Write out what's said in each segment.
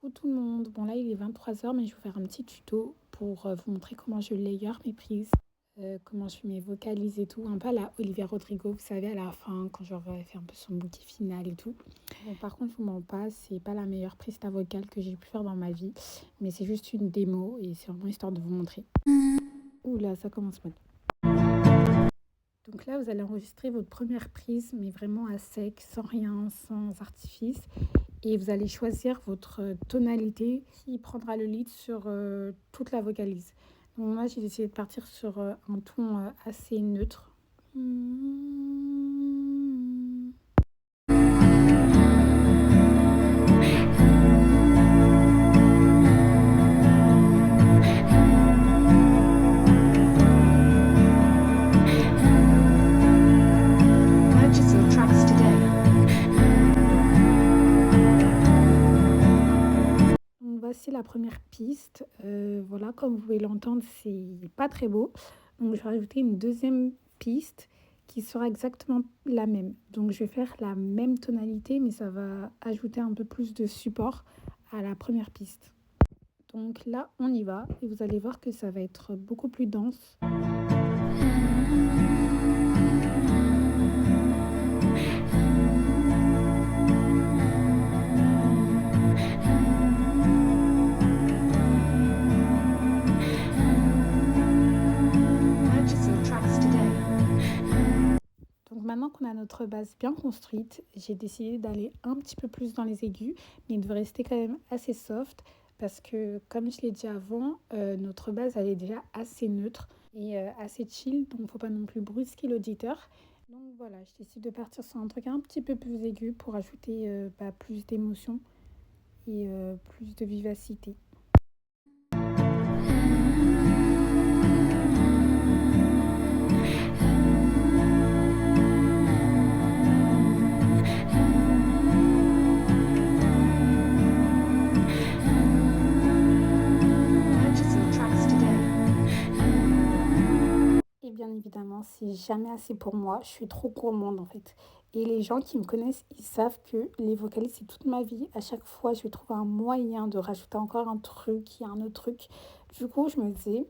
Coucou tout le monde, bon là il est 23h mais je vais vous faire un petit tuto pour vous montrer comment je layer mes prises, comment je fais mes vocalises et tout, un peu à la Olivia Rodrigo, vous savez à la fin quand genre elle fait un peu son bouquet final et tout. Bon par contre je vous mens pas, c'est pas la meilleure presta vocale que j'ai pu faire dans ma vie, mais c'est juste une démo et c'est vraiment histoire de vous montrer. Oula ça commence mal. Donc là vous allez enregistrer votre première prise mais vraiment à sec, sans rien, sans artifice. Et vous allez choisir votre tonalité qui prendra le lead sur toute la vocalise. Donc moi, j'ai décidé de partir sur un ton assez neutre. Purchase your tracks today. Donc voici la première piste. Voilà, comme vous pouvez l'entendre, c'est pas très beau. Donc je vais rajouter une deuxième piste qui sera exactement la même. Donc je vais faire la même tonalité, mais ça va ajouter un peu plus de support à la première piste. Donc là, on y va et vous allez voir que ça va être beaucoup plus dense. Purchase your tracks today. Donc maintenant qu'on a notre base bien construite, j'ai décidé d'aller un petit peu plus dans les aigus, mais de rester quand même assez soft parce que, comme je l'ai dit avant, notre base elle est déjà assez neutre et assez chill, donc il ne faut pas non plus brusquer l'auditeur. Donc voilà, je décide de partir sur un truc un petit peu plus aigu pour ajouter plus d'émotion et plus de vivacité. Purchase your tracks today. Et bien évidemment, c'est jamais assez pour moi. Je suis trop gourmande en fait. Et les gens qui me connaissent, ils savent que les vocalises, c'est toute ma vie. À chaque fois, je vais trouver un moyen de rajouter encore un truc, un autre truc. Du coup, je me disais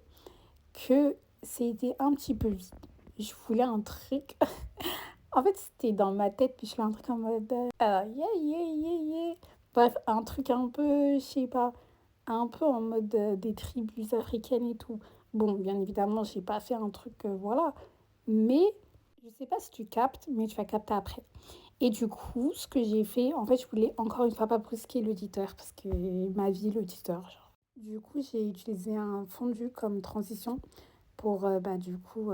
que c'était un petit peu vide. Je voulais un truc. En fait, c'était dans ma tête, puis je fais un truc en mode yeah, yeah, yeah, yeah. Bref, un truc un peu, je sais pas, un peu en mode des tribus africaines et tout. Bon, bien évidemment, j'ai pas fait un truc, voilà. Mais je sais pas si tu captes, mais tu vas capter après. Et du coup, ce que j'ai fait, en fait, je voulais encore une fois pas brusquer l'auditeur parce que ma vie, l'auditeur, genre. Du coup, j'ai utilisé un fondu comme transition pour, du coup,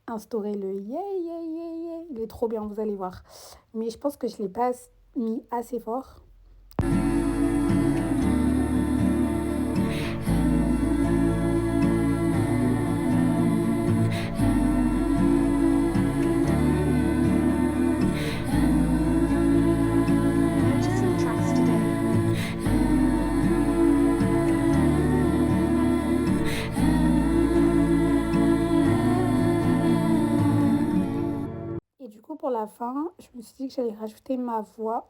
instaurer le yeah, yeah, yeah, yeah. Il est trop bien, vous allez voir. Mais je pense que je l'ai pas mis assez fort. Purchase your tracks today. Et du coup, pour la fin, je me suis dit que j'allais rajouter ma voix.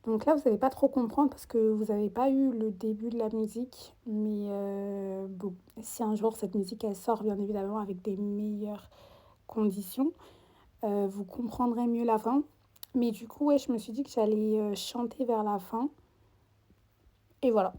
Donc là, vous n'allez pas trop comprendre parce que vous n'avez pas eu le début de la musique. Mais bon, si un jour cette musique, elle sort, bien évidemment, avec des meilleures conditions, vous comprendrez mieux la fin. Mais du coup, ouais, je me suis dit que j'allais chanter vers la fin. Et voilà.